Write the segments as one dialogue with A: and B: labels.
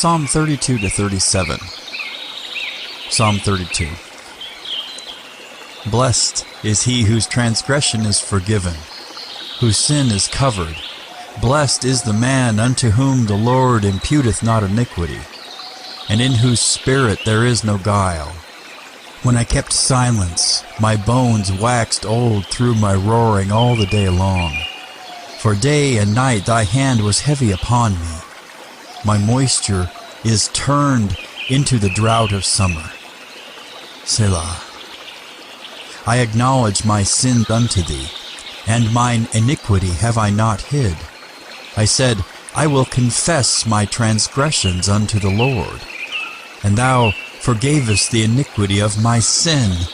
A: Psalm 32 to 37. Psalm 32. Blessed is he whose transgression is forgiven, whose sin is covered. Blessed is the man unto whom the Lord imputeth not iniquity, and in whose spirit there is no guile. When I kept silence, my bones waxed old through my roaring all the day long. For day and night thy hand was heavy upon me. My moisture is turned into the drought of summer. Selah. I acknowledge my sin unto thee, and mine iniquity have I not hid. I said, I will confess my transgressions unto the Lord, and thou forgavest the iniquity of my sin.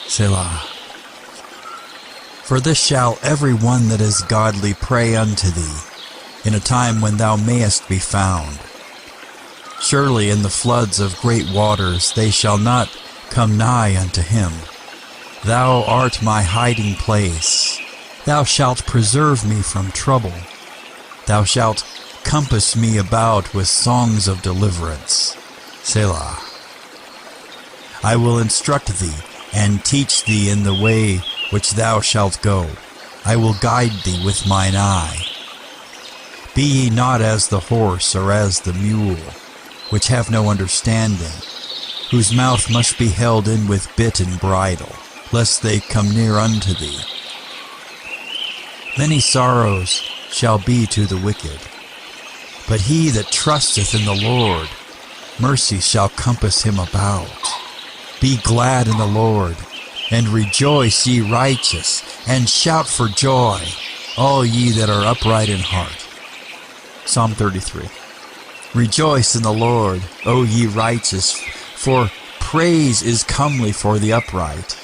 A: Selah. For this shall every one that is godly pray unto thee, in a time when thou mayest be found. Surely in the floods of great waters they shall not come nigh unto him. Thou art my hiding place. Thou shalt preserve me from trouble. Thou shalt compass me about with songs of deliverance. Selah. I will instruct thee and teach thee in the way which thou shalt go. I will guide thee with mine eye. Be ye not as the horse or as the mule, which have no understanding, whose mouth must be held in with bit and bridle, lest they come near unto thee. Many sorrows shall be to the wicked, but he that trusteth in the Lord, mercy shall compass him about. Be glad in the Lord, and rejoice, ye righteous, and shout for joy, all ye that are upright in heart. Psalm 33. Rejoice in the Lord, O ye righteous, for praise is comely for the upright.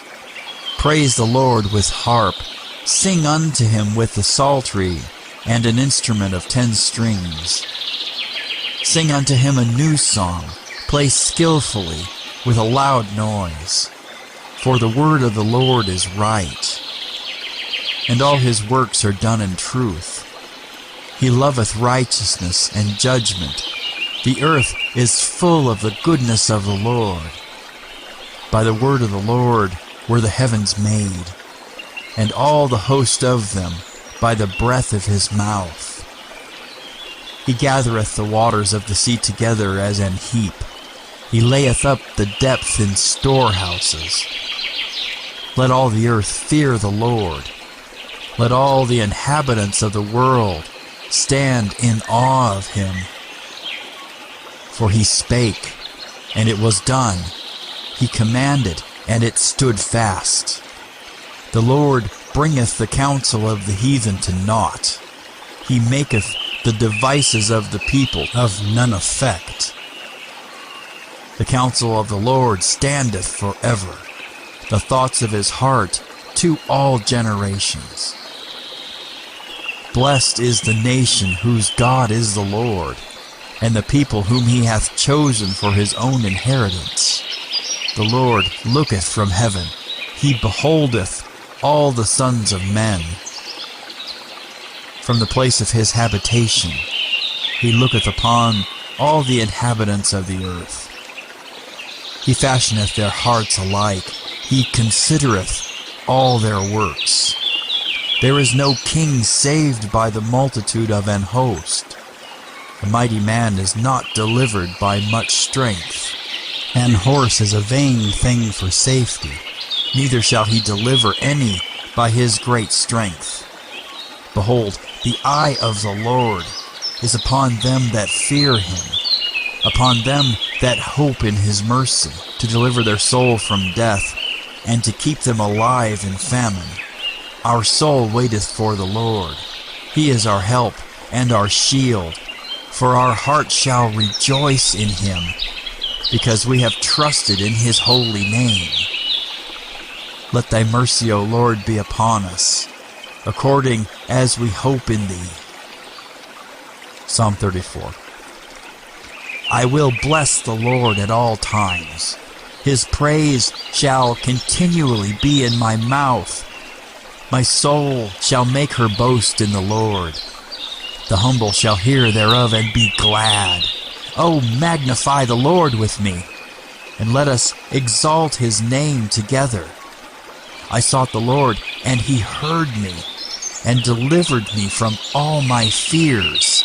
A: Praise the Lord with harp, sing unto him with the psaltery, and an instrument of 10 strings. Sing unto him a new song, play skillfully, with a loud noise. For the word of the Lord is right, and all his works are done in truth. He loveth righteousness and judgment. The earth is full of the goodness of the Lord. By the word of the Lord were the heavens made, and all the host of them by the breath of his mouth. He gathereth the waters of the sea together as an heap. He layeth up the depth in storehouses. Let all the earth fear the Lord. Let all the inhabitants of the world stand in awe of him. For he spake, and it was done. He commanded, and it stood fast. The Lord bringeth the counsel of the heathen to naught. He maketh the devices of the people of none effect. The counsel of the Lord standeth forever, the thoughts of his heart to all generations. Blessed is the nation whose God is the Lord, and the people whom he hath chosen for his own inheritance. The Lord looketh from heaven, he beholdeth all the sons of men. From the place of his habitation, he looketh upon all the inhabitants of the earth. He fashioneth their hearts alike, he considereth all their works. There is no king saved by the multitude of an host. The mighty man is not delivered by much strength. An horse is a vain thing for safety, neither shall he deliver any by his great strength. Behold, the eye of the Lord is upon them that fear him, upon them that hope in his mercy, to deliver their soul from death, and to keep them alive in famine. Our soul waiteth for the Lord. He is our help and our shield. For our heart shall rejoice in him, because we have trusted in his holy name. Let thy mercy, O Lord, be upon us, according as we hope in thee. Psalm 34. I will bless the Lord at all times. His praise shall continually be in my mouth. My soul shall make her boast in the Lord. The humble shall hear thereof and be glad. Oh, magnify the Lord with me, and let us exalt his name together. I sought the Lord, and he heard me, and delivered me from all my fears.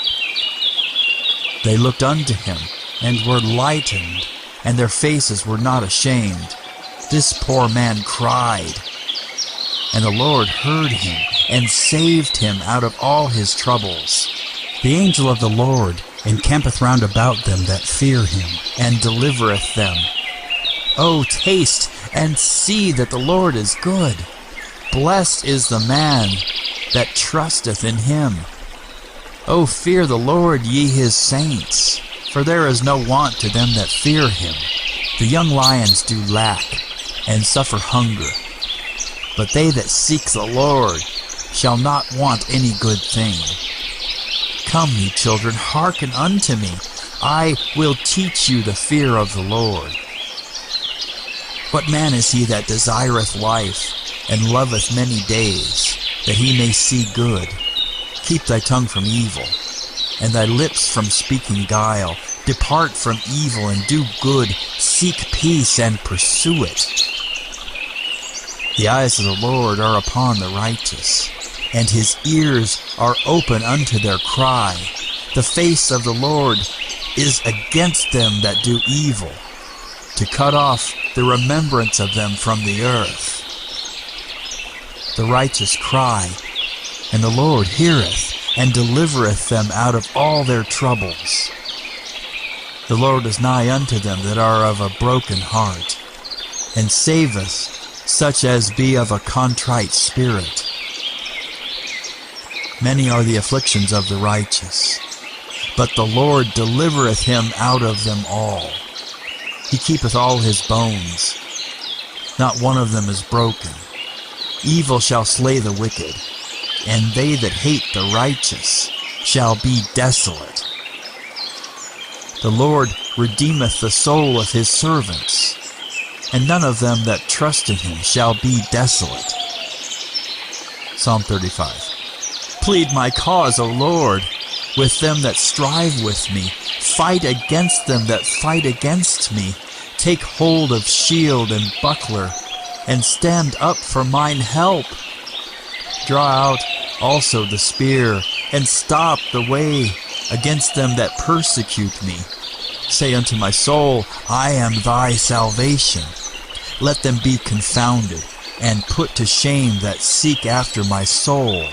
A: They looked unto him, and were lightened, and their faces were not ashamed. This poor man cried, and the Lord heard him, and saved him out of all his troubles. The angel of the Lord encampeth round about them that fear him, and delivereth them. O taste and see that the Lord is good. Blessed is the man that trusteth in him. O fear the Lord, ye his saints, for there is no want to them that fear him. The young lions do lack, and suffer hunger, but they that seek the Lord shall not want any good thing. Come, ye children, hearken unto me. I will teach you the fear of the Lord. What man is he that desireth life, and loveth many days, that he may see good? Keep thy tongue from evil, and thy lips from speaking guile. Depart from evil, and do good. Seek peace, and pursue it. The eyes of the Lord are upon the righteous, and his ears are open unto their cry. The face of the Lord is against them that do evil, to cut off the remembrance of them from the earth. The righteous cry, and the Lord heareth, and delivereth them out of all their troubles. The Lord is nigh unto them that are of a broken heart, and saveth such as be of a contrite spirit. Many are the afflictions of the righteous, but the Lord delivereth him out of them all. He keepeth all his bones, not one of them is broken. Evil shall slay the wicked, and they that hate the righteous shall be desolate. The Lord redeemeth the soul of his servants, and none of them that trust in him shall be desolate. Psalm 35. Plead my cause, O Lord, with them that strive with me. Fight against them that fight against me. Take hold of shield and buckler, and stand up for mine help. Draw out also the spear, and stop the way against them that persecute me. Say unto my soul, I am thy salvation. Let them be confounded, and put to shame that seek after my soul.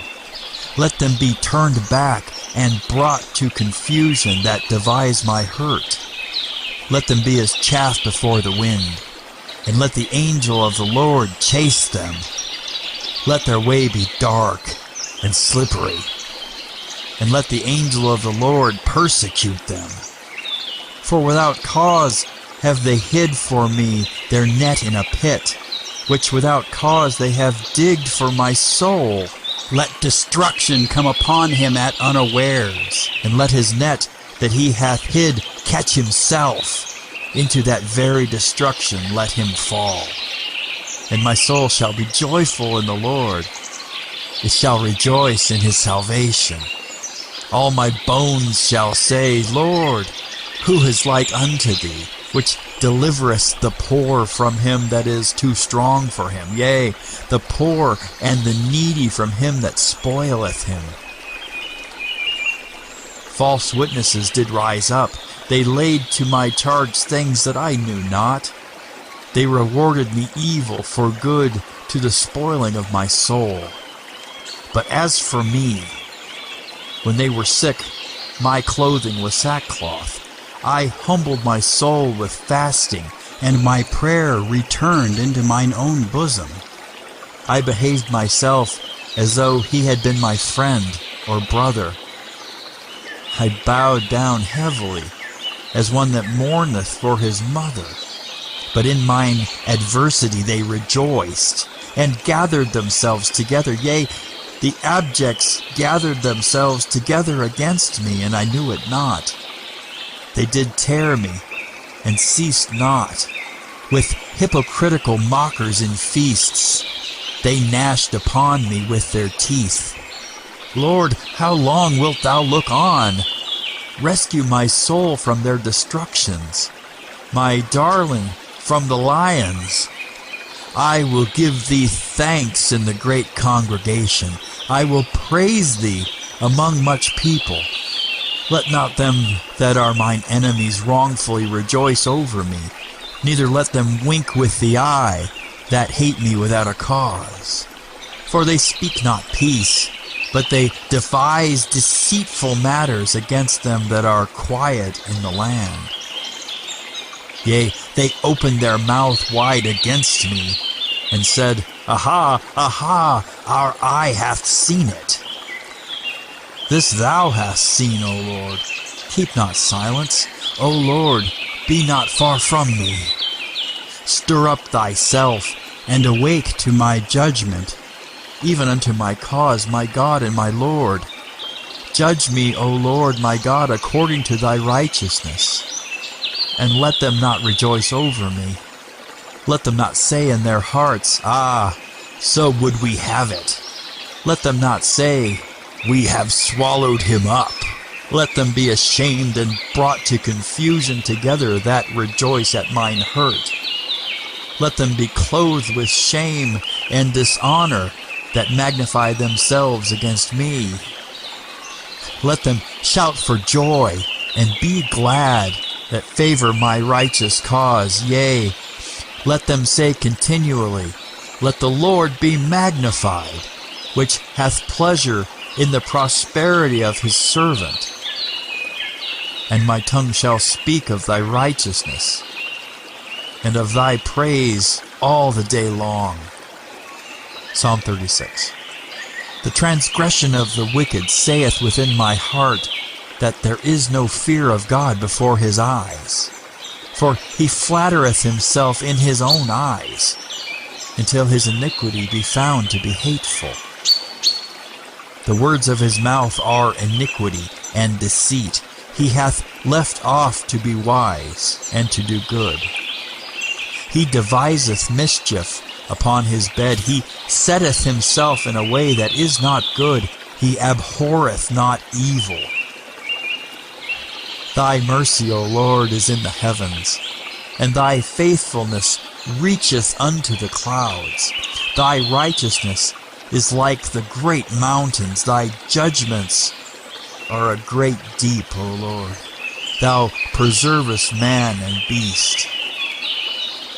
A: Let them be turned back, and brought to confusion that devise my hurt. Let them be as chaff before the wind, and let the angel of the Lord chase them. Let their way be dark and slippery, and let the angel of the Lord persecute them. For without cause have they hid for me their net in a pit, which without cause they have digged for my soul. Let destruction come upon him at unawares, and let his net that he hath hid catch himself. Into that very destruction let him fall. And my soul shall be joyful in the Lord. It shall rejoice in his salvation. All my bones shall say, Lord, who is like unto thee, which deliverest the poor from him that is too strong for him, yea, the poor and the needy from him that spoileth him. False witnesses did rise up. They laid to my charge things that I knew not. They rewarded me evil for good, to the spoiling of my soul. But as for me, when they were sick, my clothing was sackcloth. I humbled my soul with fasting, and my prayer returned into mine own bosom. I behaved myself as though he had been my friend or brother. I bowed down heavily, as one that mourneth for his mother. But in mine adversity they rejoiced, and gathered themselves together. Yea, the abjects gathered themselves together against me, and I knew it not. They did tear me, and ceased not. With hypocritical mockers in feasts, they gnashed upon me with their teeth. Lord, how long wilt thou look on? Rescue my soul from their destructions, my darling from the lions. I will give thee thanks in the great congregation. I will praise thee among much people. Let not them that are mine enemies wrongfully rejoice over me, neither let them wink with the eye that hate me without a cause. For they speak not peace, but they devise deceitful matters against them that are quiet in the land. Yea, they opened their mouth wide against me, and said, Aha, aha, our eye hath seen it. This thou hast seen, O Lord. Keep not silence. O Lord, be not far from me. Stir up thyself, and awake to my judgment, even unto my cause, my God and my Lord. Judge me, O Lord, my God, according to thy righteousness. And let them not rejoice over me. Let them not say in their hearts, Ah, so would we have it. Let them not say, We have swallowed him up. Let them be ashamed and brought to confusion together that rejoice at mine hurt. Let them be clothed with shame and dishonor that magnify themselves against me. Let them shout for joy and be glad that favor my righteous cause. Yea, let them say continually, Let the Lord be magnified, which hath pleasure in the prosperity of his servant. And my tongue shall speak of thy righteousness, and of thy praise all the day long. Psalm 36. The transgression of the wicked saith within my heart, that there is no fear of God before his eyes. For he flattereth himself in his own eyes, until his iniquity be found to be hateful. The words of his mouth are iniquity and deceit. He hath left off to be wise and to do good. He deviseth mischief upon his bed. He setteth himself in a way that is not good. He abhorreth not evil. Thy mercy, O Lord, is in the heavens, and thy faithfulness reacheth unto the clouds. Thy righteousness is like the great mountains. Thy judgments are a great deep, O Lord. Thou preservest man and beast.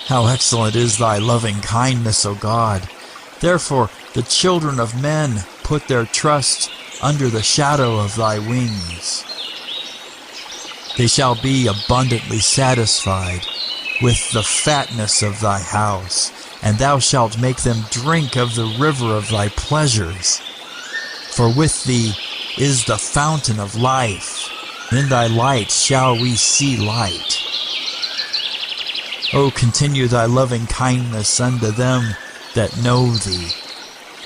A: How excellent is thy loving kindness, O God! Therefore the children of men put their trust under the shadow of thy wings. They shall be abundantly satisfied with the fatness of thy house, and thou shalt make them drink of the river of thy pleasures. For with thee is the fountain of life. In thy light shall we see light. O continue thy loving kindness unto them that know thee,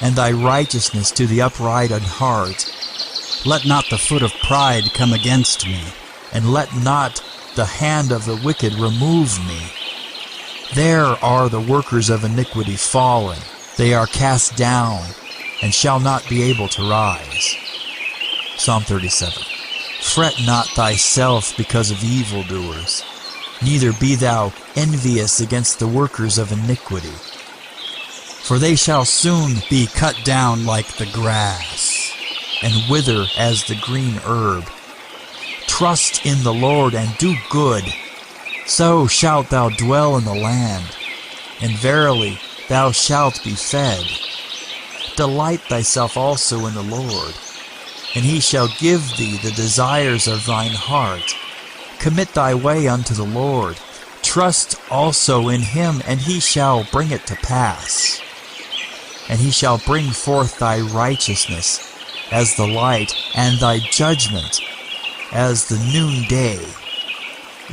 A: and thy righteousness to the upright in heart. Let not the foot of pride come against me, and let not the hand of the wicked remove me. There are the workers of iniquity fallen. They are cast down, and shall not be able to rise. Psalm 37. Fret not thyself because of evildoers, neither be thou envious against the workers of iniquity. For they shall soon be cut down like the grass, and wither as the green herb. Trust in the Lord and do good, so shalt thou dwell in the land, and verily thou shalt be fed. Delight thyself also in the Lord, and he shall give thee the desires of thine heart. Commit thy way unto the Lord. Trust also in him, and he shall bring it to pass. And he shall bring forth thy righteousness as the light, and thy judgment as the noonday.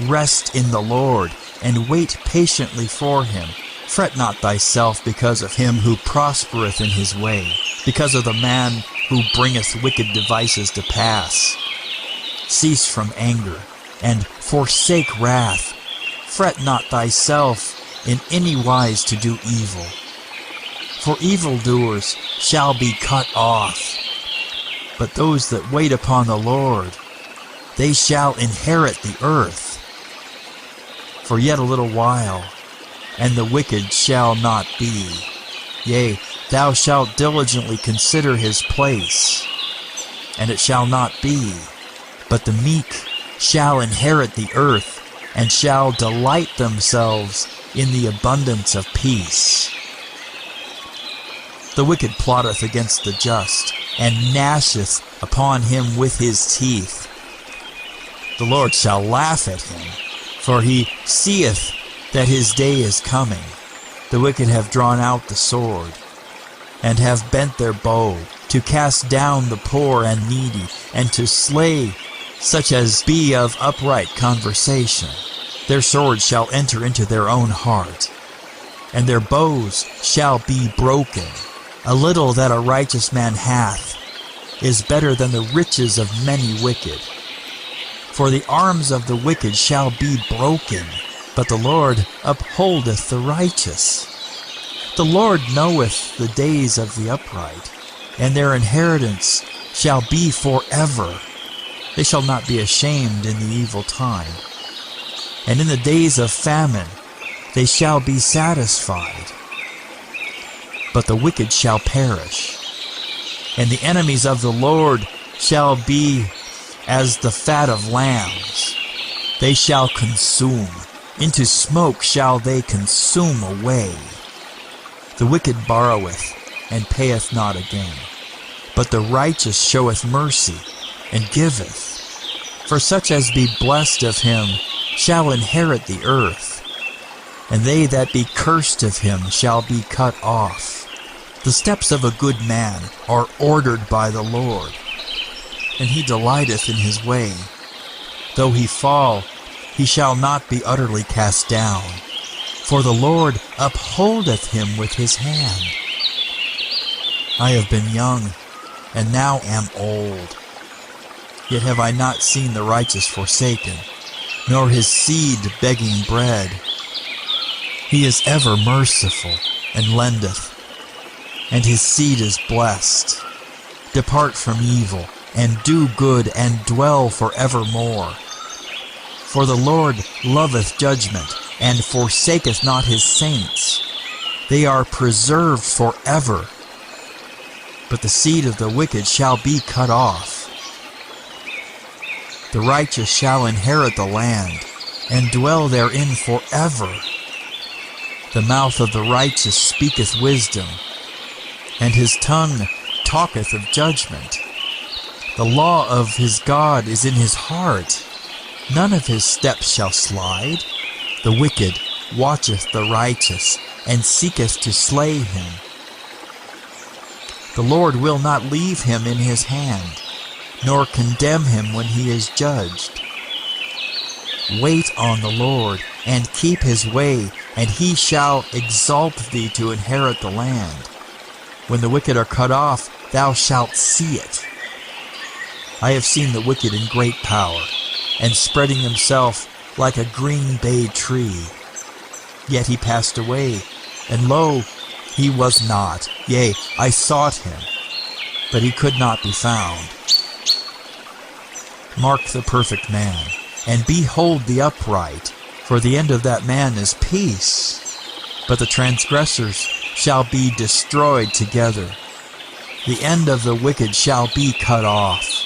A: Rest in the Lord, and wait patiently for him. Fret not thyself because of him who prospereth in his way, because of the man who bringeth wicked devices to pass. Cease from anger, and forsake wrath. Fret not thyself in any wise to do evil. For evildoers shall be cut off, but those that wait upon the Lord they shall inherit the earth. For yet a little while, and the wicked shall not be. Yea, thou shalt diligently consider his place, and it shall not be. But the meek shall inherit the earth, and shall delight themselves in the abundance of peace. The wicked plotteth against the just, and gnasheth upon him with his teeth. The Lord shall laugh at him, for he seeth that his day is coming. The wicked have drawn out the sword, and have bent their bow, to cast down the poor and needy, and to slay such as be of upright conversation. Their swords shall enter into their own heart, and their bows shall be broken. A little that a righteous man hath is better than the riches of many wicked. For the arms of the wicked shall be broken, but the Lord upholdeth the righteous. The Lord knoweth the days of the upright, and their inheritance shall be forever. They shall not be ashamed in the evil time, and in the days of famine they shall be satisfied. But the wicked shall perish, and the enemies of the Lord shall be as the fat of lambs. They shall consume, into smoke shall they consume away. The wicked borroweth, and payeth not again, but the righteous showeth mercy, and giveth. For such as be blessed of him shall inherit the earth, and they that be cursed of him shall be cut off. The steps of a good man are ordered by the Lord, and he delighteth in his way. Though he fall, he shall not be utterly cast down, for the Lord upholdeth him with his hand. I have been young, and now am old. Yet have I not seen the righteous forsaken, nor his seed begging bread. He is ever merciful, and lendeth, and his seed is blessed. Depart from evil, and do good, and dwell forevermore. For the Lord loveth judgment, and forsaketh not his saints. They are preserved forever, but the seed of the wicked shall be cut off. The righteous shall inherit the land, and dwell therein forever. The mouth of the righteous speaketh wisdom, and his tongue talketh of judgment. The law of his God is in his heart. None of his steps shall slide. The wicked watcheth the righteous, and seeketh to slay him. The Lord will not leave him in his hand, nor condemn him when he is judged. Wait on the Lord, and keep his way, and he shall exalt thee to inherit the land. When the wicked are cut off, thou shalt see it. I have seen the wicked in great power, and spreading himself like a green bay tree. Yet he passed away, and lo, he was not. Yea, I sought him, but he could not be found. Mark the perfect man, and behold the upright, for the end of that man is peace. But the transgressors shall be destroyed together. The end of the wicked shall be cut off.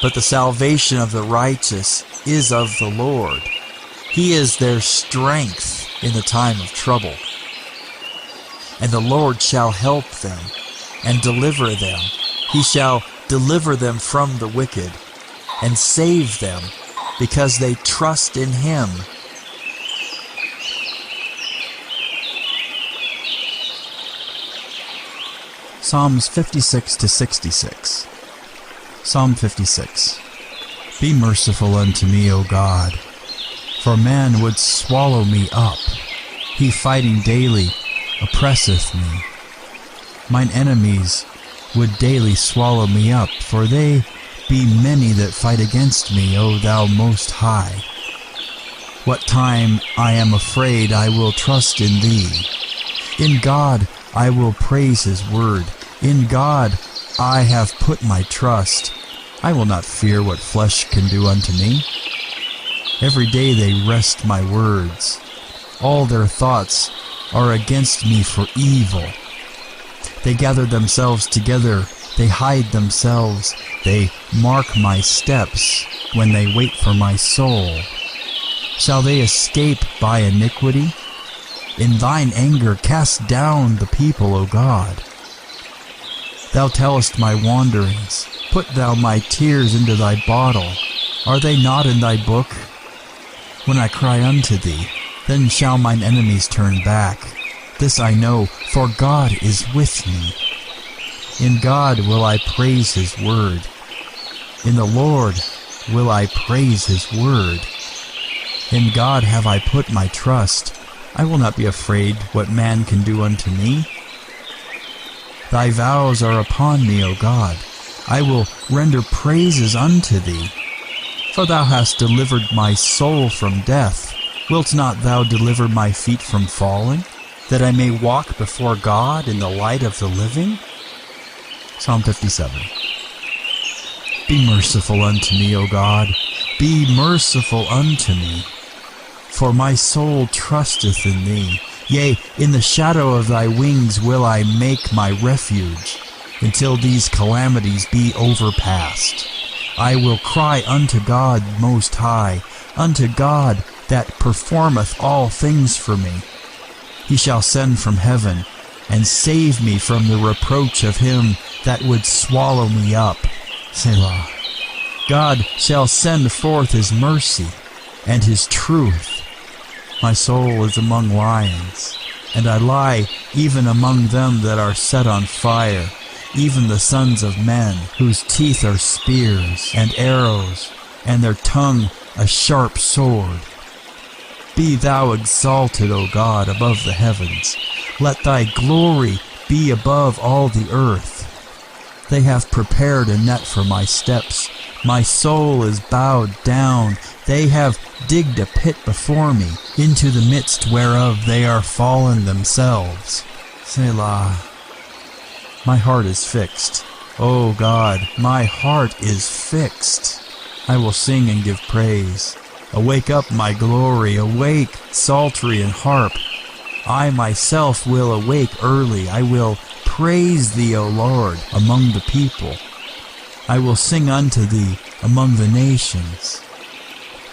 A: But the salvation of the righteous is of the Lord. He is their strength in the time of trouble. And the Lord shall help them, and deliver them. He shall deliver them from the wicked, and save them, because they trust in him.
B: Psalms 56 to 66. Psalm 56. Be merciful unto me, O God, for man would swallow me up. He fighting daily oppresseth me. Mine enemies would daily swallow me up, for they be many that fight against me, O thou most high. What time I am afraid, I will trust in thee. In God I will praise his word. In God I have put my trust. I will not fear what flesh can do unto me. Every day they wrest my words. All their thoughts are against me for evil. They gather themselves together, they hide themselves, they mark my steps when they wait for my soul. Shall they escape by iniquity? In thine anger cast down the people, O God. Thou tellest my wanderings. Put thou my tears into thy bottle. Are they not in thy book? When I cry unto thee, then shall mine enemies turn back. This I know, for God is with me. In God will I praise his word. In the Lord will I praise his word. In God have I put my trust. I will not be afraid what man can do unto me. Thy vows are upon me, O God. I will render praises unto thee. For thou hast delivered my soul from death. Wilt not thou deliver my feet from falling, that I may walk before God in the light of the living? Psalm 57. Be merciful unto me, O God. Be merciful unto me. For my soul trusteth in thee. Yea, in the shadow of thy wings will I make my refuge, until these calamities be overpast. I will cry unto God Most High, unto God that performeth all things for me. He shall send from heaven, and save me from the reproach of him that would swallow me up. Selah. God shall send forth his mercy and his truth. My soul is among lions, and I lie even among them that are set on fire, even the sons of men, whose teeth are spears and arrows, and their tongue a sharp sword. Be thou exalted, O God, above the heavens. Let thy glory be above all the earth. They have prepared a net for my steps. My soul is bowed down. They have digged a pit before me, into the midst whereof they are fallen themselves. Selah. My heart is fixed. O God, my heart is fixed. I will sing and give praise. Awake up, my glory, awake, psaltery and harp. I myself will awake early. I will praise thee, O Lord, among the people. I will sing unto thee among the nations.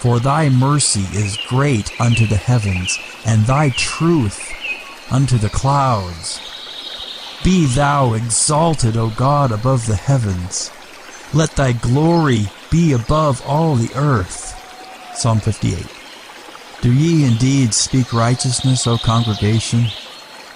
B: For thy mercy is great unto the heavens, and thy truth unto the clouds. Be thou exalted, O God, above the heavens. Let thy glory be above all the earth. Psalm 58. Do ye indeed speak righteousness, O congregation?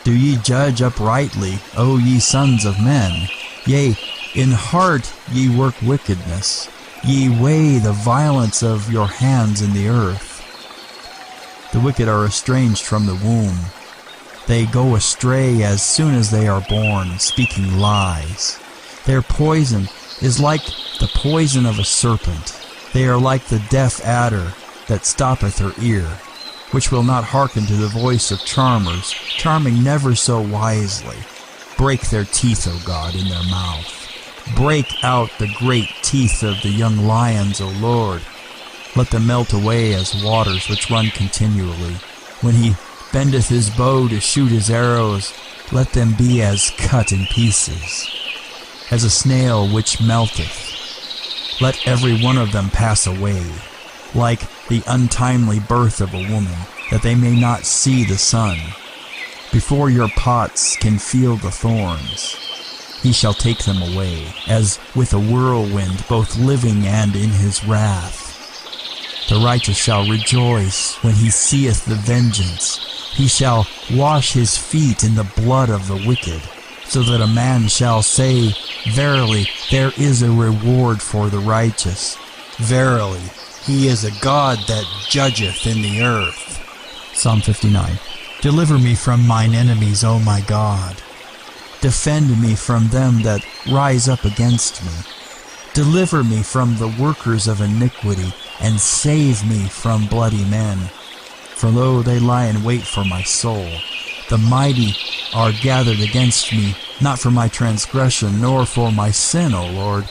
B: Do ye judge uprightly, O ye sons of men? Yea, in heart ye work wickedness. Ye weigh the violence of your hands in the earth. The wicked are estranged from the womb. They go astray as soon as they are born, speaking lies. Their poison is like the poison of a serpent. They are like the deaf adder that stoppeth her ear, which will not hearken to the voice of charmers, charming never so wisely. Break their teeth, O God, in their mouth. Break out the great teeth of the young lions, O Lord. Let them melt away as waters which run continually. When he bendeth his bow to shoot his arrows, let them be as cut in pieces, as a snail which melteth. Let every one of them pass away, like the untimely birth of a woman, that they may not see the sun. Before your pots can feel the thorns, he shall take them away, as with a whirlwind, both living and in his wrath. The righteous shall rejoice when he seeth the vengeance. He shall wash his feet in the blood of the wicked, so that a man shall say, Verily, there is a reward for the righteous. Verily, he is a God that judgeth in the earth. Psalm 59. Deliver me from mine enemies, O my God. Defend me from them that rise up against me. Deliver me from the workers of iniquity, and save me from bloody men. For lo, they lie in wait for my soul. The mighty are gathered against me, not for my transgression, nor for my sin, O Lord,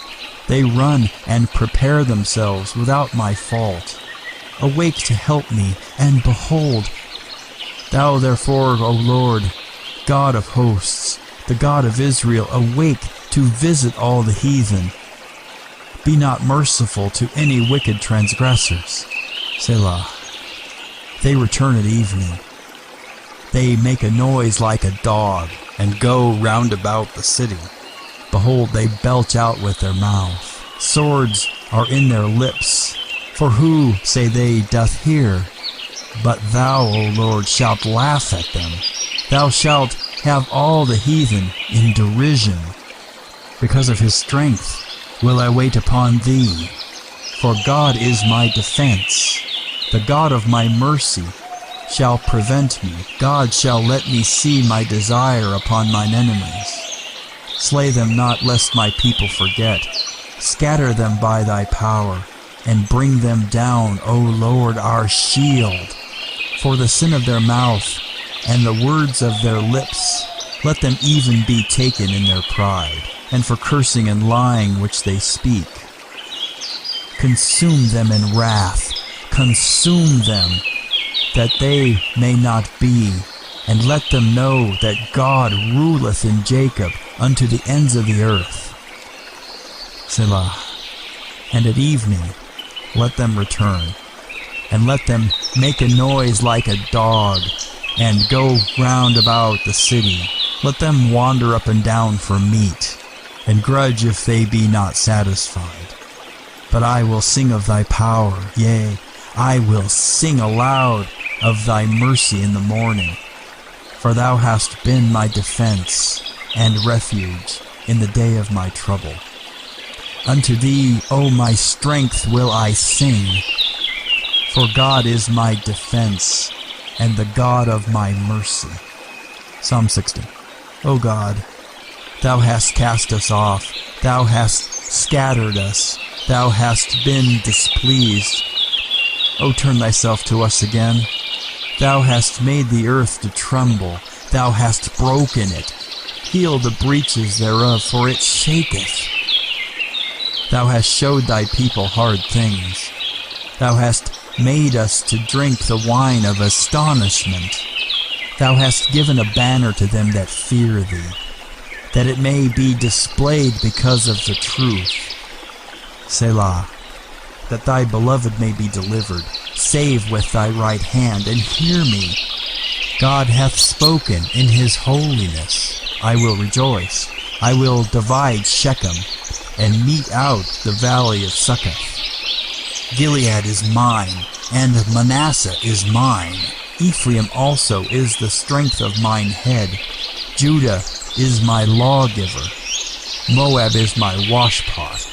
B: They run and prepare themselves without my fault. Awake to help me, and behold, thou therefore, O Lord, God of hosts, the God of Israel, awake to visit all the heathen. Be not merciful to any wicked transgressors. Selah. They return at evening. They make a noise like a dog, and go round about the city. Behold, they belch out with their mouth. Swords are in their lips. For who, say they, doth hear? But thou, O Lord, shalt laugh at them. Thou shalt have all the heathen in derision. Because of his strength will I wait upon thee. For God is my defense. The God of my mercy shall prevent me. God shall let me see my desire upon mine enemies. Slay them not, lest my people forget. Scatter them by thy power, and bring them down, O Lord, our shield. For the sin of their mouth and the words of their lips, let them even be taken in their pride, and for cursing and lying which they speak. Consume them in wrath, consume them, that they may not be, and let them know that God ruleth in Jacob unto the ends of the earth. Selah. And at evening let them return, and let them make a noise like a dog, and go round about the city. Let them wander up and down for meat, and grudge if they be not satisfied. But I will sing of thy power, yea, I will sing aloud of thy mercy in the morning. For thou hast been my defense and refuge in the day of my trouble. Unto thee, O my strength, will I sing. For God is my defense, and the God of my mercy. Psalm 60. O God, thou hast cast us off, thou hast scattered us, thou hast been displeased. O turn thyself to us again. Thou hast made the earth to tremble, thou hast broken it. Heal the breaches thereof, for it shaketh. Thou hast showed thy people hard things. Thou hast made us to drink the wine of astonishment. Thou hast given a banner to them that fear thee, that it may be displayed because of the truth. Selah. That thy beloved may be delivered. Save with thy right hand, and hear me. God hath spoken in his holiness. I will rejoice. I will divide Shechem, and mete out the valley of Succoth. Gilead is mine, and Manasseh is mine. Ephraim also is the strength of mine head. Judah is my lawgiver. Moab is my washpot.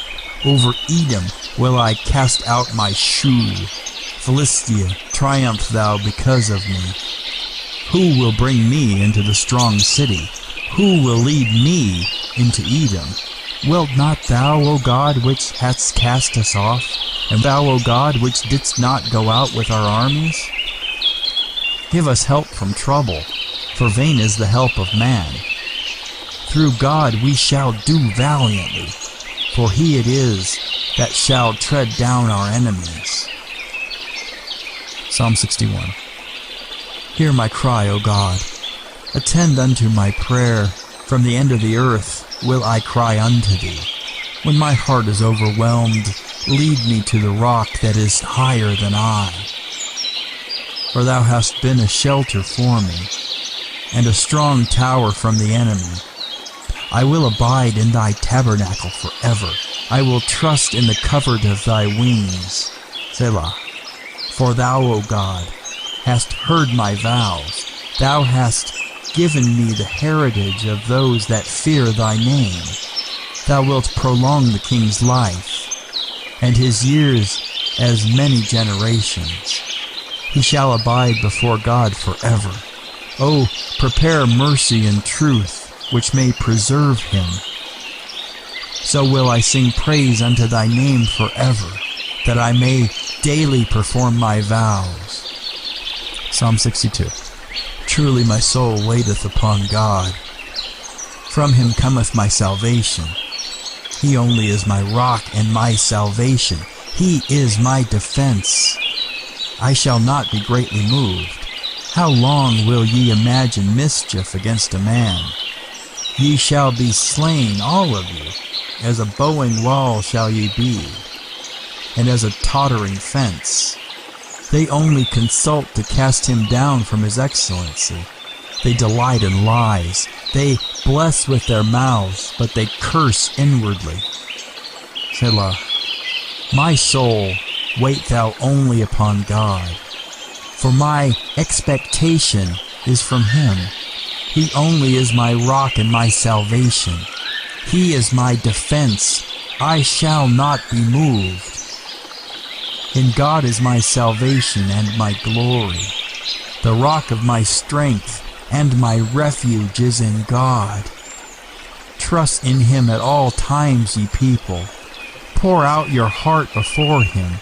B: Over Edom will I cast out my shoe. Philistia, triumph thou because of me. Who will bring me into the strong city? Who will lead me into Edom? Wilt not thou, O God, which hadst cast us off, and thou, O God, which didst not go out with our armies? Give us help from trouble, for vain is the help of man. Through God we shall do valiantly, for he it is that shall tread down our enemies. Psalm 61. Hear my cry, O God. Attend unto my prayer. From the end of the earth will I cry unto thee. When my heart is overwhelmed, lead me to the rock that is higher than I. For thou hast been a shelter for me, and a strong tower from the enemy. I will abide in thy tabernacle forever. I will trust in the covert of thy wings. Selah. For thou, O God, hast heard my vows. Thou hast given me the heritage of those that fear thy name. Thou wilt prolong the king's life, and his years as many generations. He shall abide before God forever. O prepare mercy and truth, which may preserve him. So will I sing praise unto thy name forever, that I may daily perform my vows. Psalm 62. Truly my soul waiteth upon God. From him cometh my salvation. He only is my rock and my salvation. He is my defense. I shall not be greatly moved. How long will ye imagine mischief against a man? Ye shall be slain, all of you. As a bowing wall shall ye be, and as a tottering fence. They only consult to cast him down from his excellency. They delight in lies. They bless with their mouths, but they curse inwardly. Selah. My soul, wait thou only upon God, for my expectation is from him. He only is my rock and my salvation. He is my defense. I shall not be moved. In God is my salvation and my glory. The rock of my strength and my refuge is in God. Trust in him at all times, ye people. Pour out your heart before him.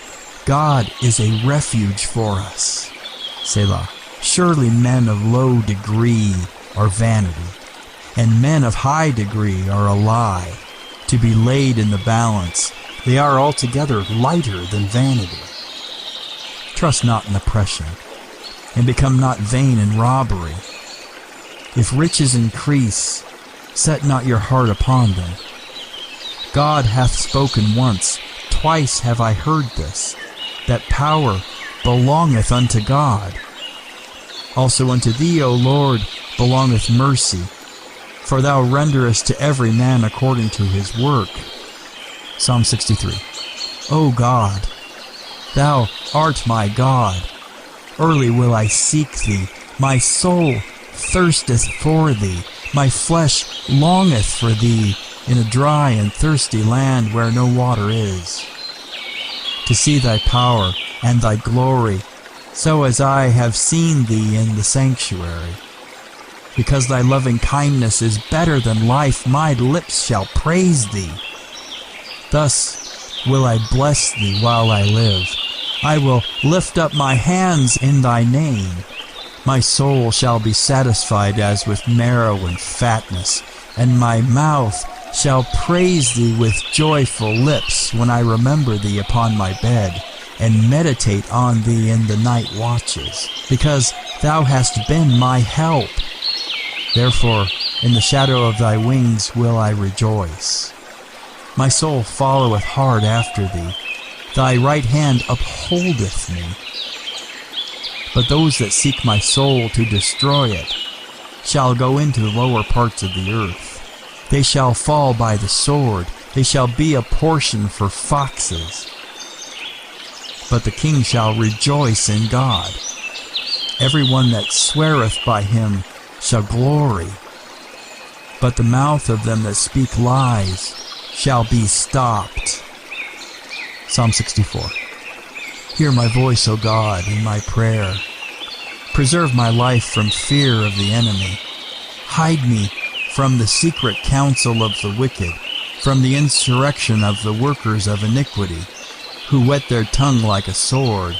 B: God is a refuge for us. Selah. Surely men of low degree are vanity, and men of high degree are a lie, to be laid in the balance. They are altogether lighter than vanity. Trust not in oppression, and become not vain in robbery. If riches increase, set not your heart upon them. God hath spoken once, twice have I heard this, that power belongeth unto God. Also unto thee, O Lord, belongeth mercy, for thou renderest to every man according to his work. Psalm 63. O God, thou art my God. Early will I seek thee. My soul thirsteth for thee. My flesh longeth for thee in a dry and thirsty land where no water is, to see thy power and thy glory, so as I have seen thee in the sanctuary. Because thy loving kindness is better than life, my lips shall praise thee. Thus will I bless thee while I live. I will lift up my hands in thy name. My soul shall be satisfied as with marrow and fatness, and my mouth shall praise thee with joyful lips when I remember thee upon my bed, and meditate on thee in the night watches, because thou hast been my help. Therefore, in the shadow of thy wings will I rejoice. My soul followeth hard after thee. Thy right hand upholdeth me. But those that seek my soul to destroy it shall go into the lower parts of the earth. They shall fall by the sword. They shall be a portion for foxes. But the king shall rejoice in God. Every one that sweareth by him shall glory. But the mouth of them that speak lies shall be stopped. Psalm 64. Hear my voice, O God, in my prayer. Preserve my life from fear of the enemy. Hide me from the secret counsel of the wicked, from the insurrection of the workers of iniquity, who whet their tongue like a sword,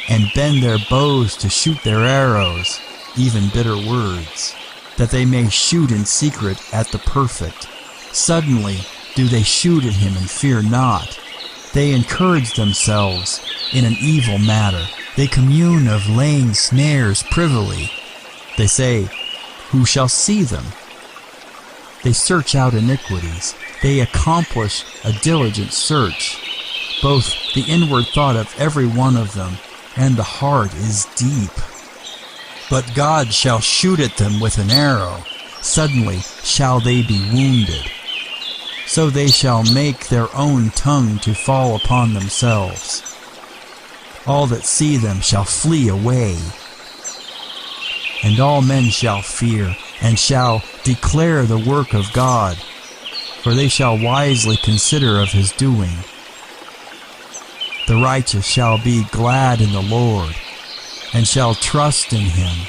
B: and bend their bows to shoot their arrows, even bitter words, that they may shoot in secret at the perfect. Suddenly do they shoot at him and fear not. They encourage themselves in an evil matter. They commune of laying snares privily. They say, who shall see them? They search out iniquities. They accomplish a diligent search. Both the inward thought of every one of them and the heart is deep. But God shall shoot at them with an arrow. Suddenly shall they be wounded. So they shall make their own tongue to fall upon themselves. All that see them shall flee away. And all men shall fear, and shall declare the work of God, for they shall wisely consider of his doing. The righteous shall be glad in the Lord, and shall trust in him,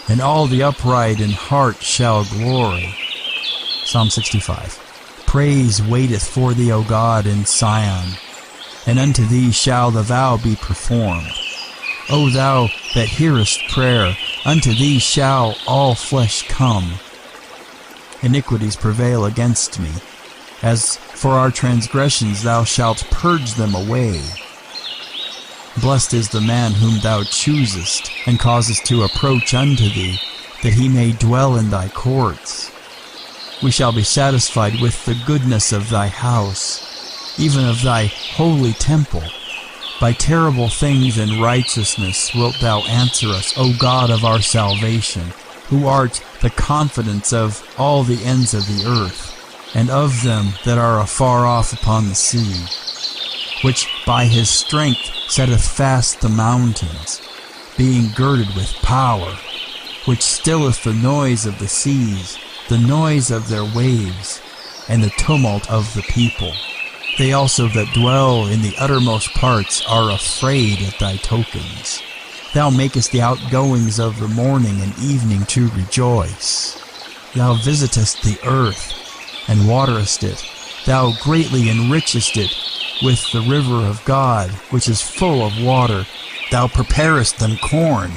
B: and all the upright in heart shall glory. Psalm 65. Praise waiteth for thee, O God, in Sion, and unto thee shall the vow be performed. O thou that hearest prayer, unto thee shall all flesh come. Iniquities prevail against me. As for our transgressions, thou shalt purge them away. Blessed is the man whom thou choosest, and causest to approach unto thee, that he may dwell in thy courts. We shall be satisfied with the goodness of thy house, even of thy holy temple. By terrible things and righteousness wilt thou answer us, O God of our salvation, who art the confidence of all the ends of the earth, and of them that are afar off upon the sea, which by his strength setteth fast the mountains, being girded with power, which stilleth the noise of the seas, the noise of their waves, and the tumult of the people. They also that dwell in the uttermost parts are afraid at thy tokens. Thou makest the outgoings of the morning and evening to rejoice. Thou visitest the earth, and waterest it. Thou greatly enrichest it with the river of God, which is full of water. Thou preparest them corn,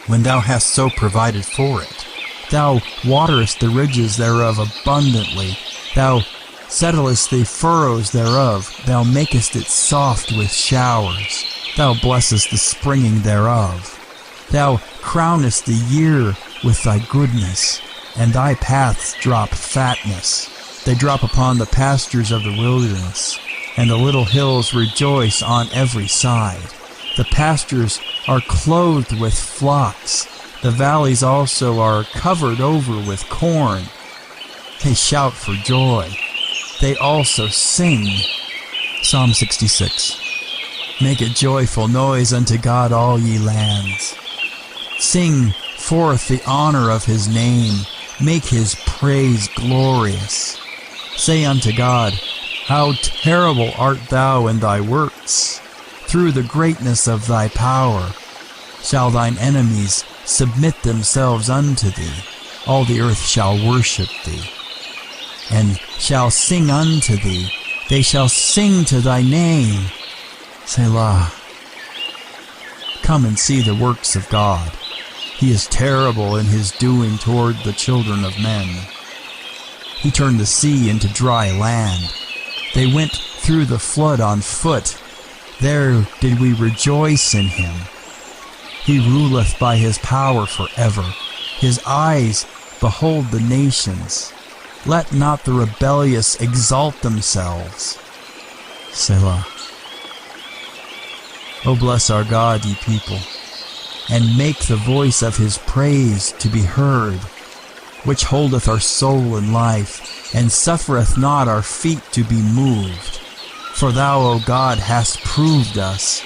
B: when thou hast so provided for it. Thou waterest the ridges thereof abundantly. Thou settlest the furrows thereof. Thou makest it soft with showers. Thou blessest the springing thereof. Thou crownest the year with thy goodness, and thy paths drop fatness. They drop upon the pastures of the wilderness, and the little hills rejoice on every side. The pastures are clothed with flocks. The valleys also are covered over with corn. They shout for joy. They also sing. Psalm 66. Make a joyful noise unto God, all ye lands. Sing forth the honor of his name. Make his praise glorious. Say unto God, how terrible art thou in thy works! Through the greatness of thy power shall thine enemies submit themselves unto thee. All the earth shall worship thee, and shall sing unto thee. They shall sing to thy name. Selah. Come and see the works of God. He is terrible in his doing toward the children of men. He turned the sea into dry land. They went through the flood on foot. There did we rejoice in him. He ruleth by his power forever. His eyes behold the nations. Let not the rebellious exalt themselves. Selah. O bless our God, ye people, and make the voice of his praise to be heard, which holdeth our soul in life, and suffereth not our feet to be moved. For thou, O God, hast proved us.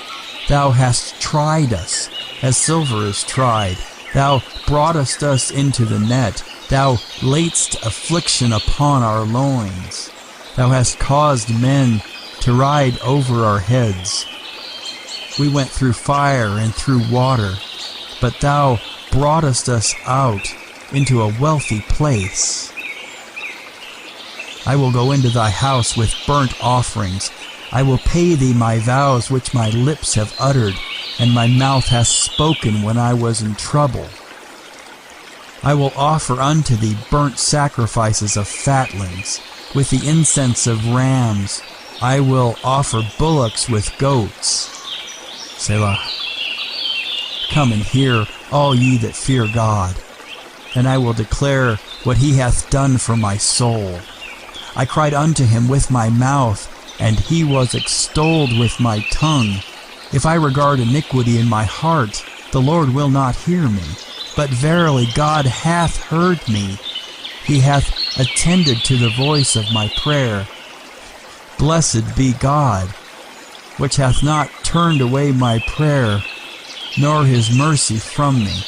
B: Thou hast tried us, as silver is tried. Thou broughtest us into the net. Thou laidst affliction upon our loins. Thou hast caused men to ride over our heads. We went through fire and through water, but thou broughtest us out into a wealthy place. I will go into thy house with burnt offerings. I will pay thee my vows which my lips have uttered, and my mouth hath spoken when I was in trouble. I will offer unto thee burnt sacrifices of fatlings, with the incense of rams. I will offer bullocks with goats. Selah. Come and hear, all ye that fear God, and I will declare what he hath done for my soul. I cried unto him with my mouth, and he was extolled with my tongue. If I regard iniquity in my heart, the Lord will not hear me. But verily God hath heard me. He hath attended to the voice of my prayer. Blessed be God, which hath not turned away my prayer, nor his mercy from me.